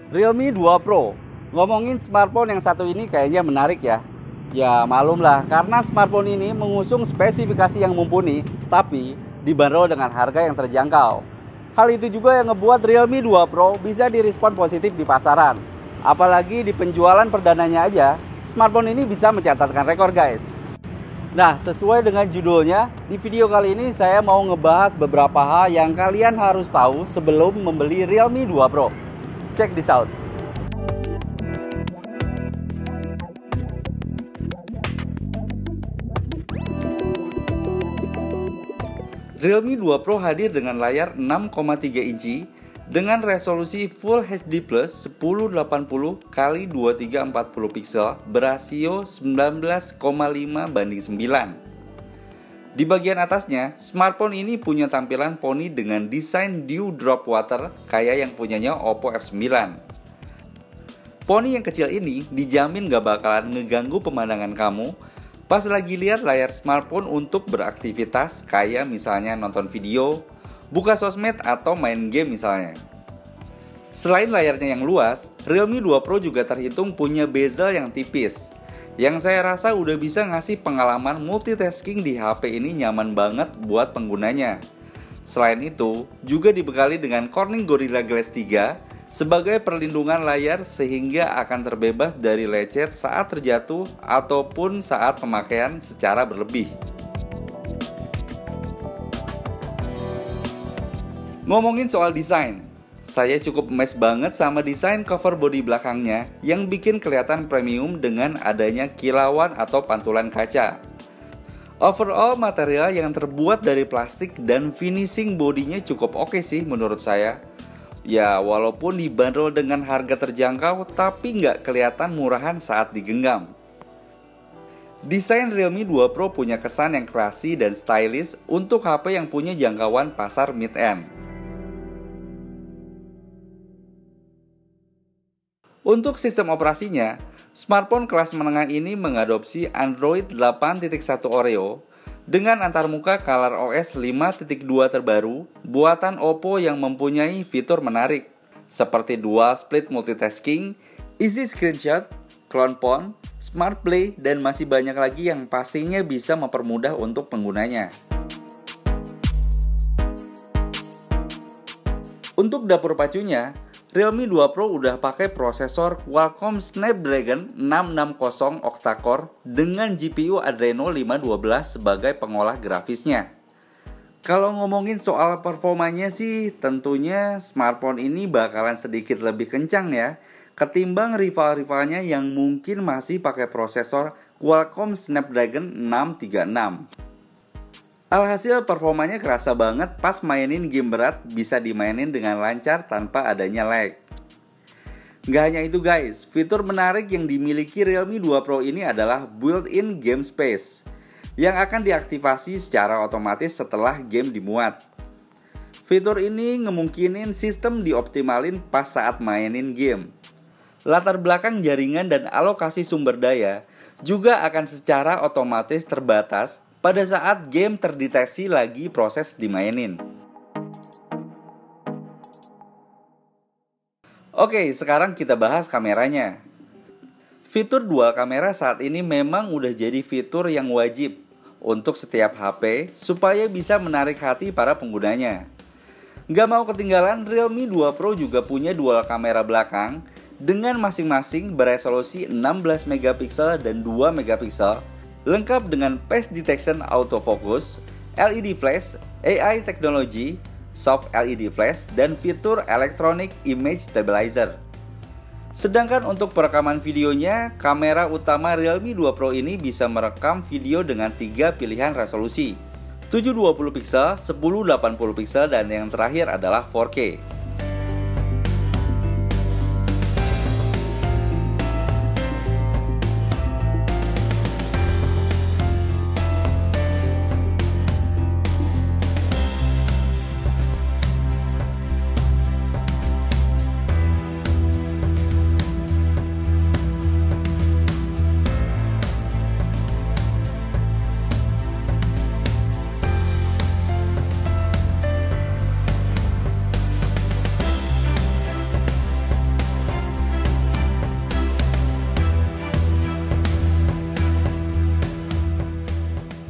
Realme 2 Pro. Ngomongin smartphone yang satu ini kayaknya menarik ya. Ya malum lah, karena smartphone ini mengusung spesifikasi yang mumpuni, tapi dibanderol dengan harga yang terjangkau. Hal itu juga yang ngebuat Realme 2 Pro bisa direspon positif di pasaran. Apalagi di penjualan perdananya aja, smartphone ini bisa mencatatkan rekor guys. Nah, sesuai dengan judulnya, di video kali ini saya mau ngebahas beberapa hal yang kalian harus tahu sebelum membeli Realme 2 Pro. Check this out. Realme 2 Pro hadir dengan layar 6,3 inci dengan resolusi Full HD Plus 1080 x 2340 pixel berasio 19,5 banding 9. Di bagian atasnya, smartphone ini punya tampilan poni dengan desain dew drop water kayak yang punyanya Oppo F9. Poni yang kecil ini dijamin gak bakalan ngeganggu pemandangan kamu pas lagi lihat layar smartphone untuk beraktivitas kayak misalnya nonton video, buka sosmed, atau main game misalnya. Selain layarnya yang luas, Realme 2 Pro juga terhitung punya bezel yang tipis, yang saya rasa udah bisa ngasih pengalaman multitasking di HP ini nyaman banget buat penggunanya. Selain itu, juga dibekali dengan Corning Gorilla Glass 3 sebagai perlindungan layar sehingga akan terbebas dari lecet saat terjatuh ataupun saat pemakaian secara berlebih. Ngomongin soal desain, saya cukup amazed banget sama desain cover bodi belakangnya yang bikin kelihatan premium dengan adanya kilauan atau pantulan kaca. Overall material yang terbuat dari plastik dan finishing bodinya cukup oke sih menurut saya. Ya walaupun dibanderol dengan harga terjangkau tapi nggak kelihatan murahan saat digenggam. Desain Realme 2 Pro punya kesan yang classy dan stylish untuk HP yang punya jangkauan pasar mid-end. Untuk sistem operasinya, smartphone kelas menengah ini mengadopsi Android 8.1 Oreo dengan antarmuka ColorOS 5.2 terbaru buatan Oppo yang mempunyai fitur menarik seperti dual split multitasking, easy screenshot, clone phone, smart play, dan masih banyak lagi yang pastinya bisa mempermudah untuk penggunanya. Untuk dapur pacunya, Realme 2 Pro udah pakai prosesor Qualcomm Snapdragon 660 octa-core dengan GPU Adreno 512 sebagai pengolah grafisnya. Kalau ngomongin soal performanya sih, tentunya smartphone ini bakalan sedikit lebih kencang ya, ketimbang rival-rivalnya yang mungkin masih pakai prosesor Qualcomm Snapdragon 636. Alhasil performanya kerasa banget pas mainin game berat bisa dimainin dengan lancar tanpa adanya lag. Gak hanya itu guys, fitur menarik yang dimiliki Realme 2 Pro ini adalah built-in game space yang akan diaktifasi secara otomatis setelah game dimuat. Fitur ini ngemungkinin sistem dioptimalin pas saat mainin game. Latar belakang jaringan dan alokasi sumber daya juga akan secara otomatis terbatas pada saat game terdeteksi lagi proses dimainin. Oke, sekarang kita bahas kameranya. Fitur dual kamera saat ini memang udah jadi fitur yang wajib untuk setiap HP supaya bisa menarik hati para penggunanya. Gak mau ketinggalan, Realme 2 Pro juga punya dual kamera belakang dengan masing-masing beresolusi 16 megapiksel dan 2 megapiksel, lengkap dengan face detection autofocus, LED flash, AI technology, soft LED flash, dan fitur electronic image stabilizer. Sedangkan untuk perekaman videonya, kamera utama Realme 2 Pro ini bisa merekam video dengan 3 pilihan resolusi, 720 pixel, 1080 pixel, dan yang terakhir adalah 4K.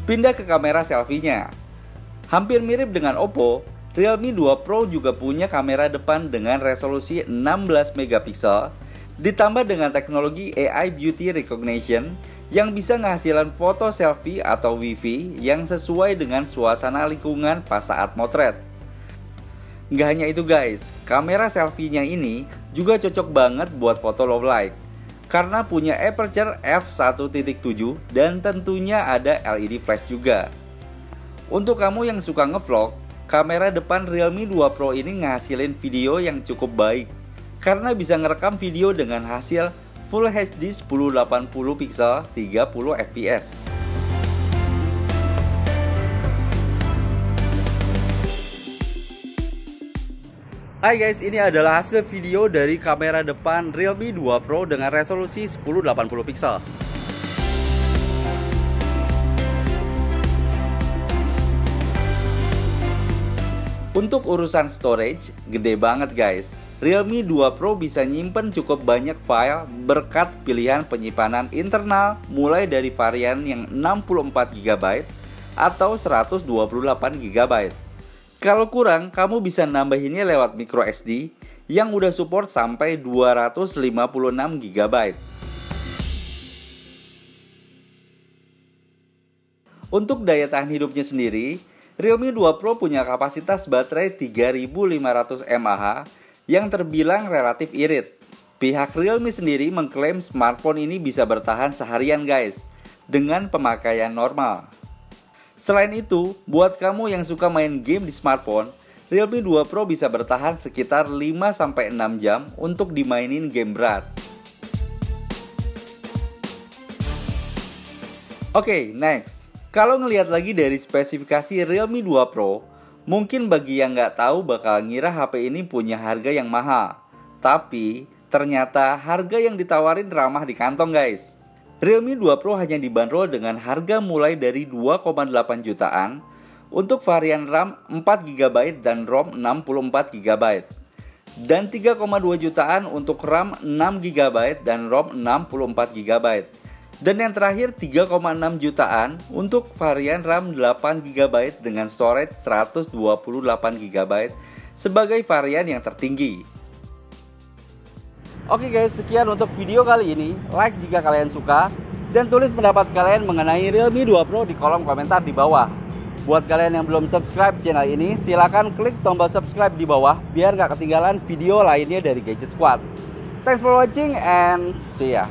Pindah ke kamera selfie-nya. Hampir mirip dengan Oppo, Realme 2 Pro juga punya kamera depan dengan resolusi 16 megapiksel, ditambah dengan teknologi AI Beauty Recognition yang bisa menghasilkan foto selfie atau wifi yang sesuai dengan suasana lingkungan pas saat motret. Nggak hanya itu guys, kamera selfie-nya ini juga cocok banget buat foto low light karena punya aperture f1.7 dan tentunya ada LED flash juga. Untuk kamu yang suka ngevlog, kamera depan Realme 2 Pro ini ngasilin video yang cukup baik karena bisa ngerekam video dengan hasil Full HD 1080 pixel 30 fps. Hai guys, ini adalah hasil video dari kamera depan Realme 2 Pro dengan resolusi 1080 pixel. Untuk urusan storage, gede banget guys. Realme 2 Pro bisa nyimpen cukup banyak file berkat pilihan penyimpanan internal mulai dari varian yang 64 GB atau 128 GB. Kalau kurang, kamu bisa nambahinnya lewat micro SD yang udah support sampai 256 GB. Untuk daya tahan hidupnya sendiri, Realme 2 Pro punya kapasitas baterai 3500 mAh yang terbilang relatif irit. Pihak Realme sendiri mengklaim smartphone ini bisa bertahan seharian guys, dengan pemakaian normal. Selain itu, buat kamu yang suka main game di smartphone, Realme 2 Pro bisa bertahan sekitar 5-6 jam untuk dimainin game berat. Oke, next. Kalau ngelihat lagi dari spesifikasi Realme 2 Pro, mungkin bagi yang nggak tahu bakal ngira HP ini punya harga yang mahal. Tapi, ternyata harga yang ditawarin ramah di kantong guys. Realme 2 Pro hanya dibanderol dengan harga mulai dari 2,8 jutaan untuk varian RAM 4GB dan ROM 64GB, dan 3,2 jutaan untuk RAM 6GB dan ROM 64GB, dan yang terakhir 3,6 jutaan untuk varian RAM 8GB dengan storage 128GB sebagai varian yang tertinggi. Oke guys, sekian untuk video kali ini. Like jika kalian suka, dan tulis pendapat kalian mengenai Realme 2 Pro di kolom komentar di bawah. Buat kalian yang belum subscribe channel ini, silahkan klik tombol subscribe di bawah biar nggak ketinggalan video lainnya dari Gadget Squad. Thanks for watching and see ya.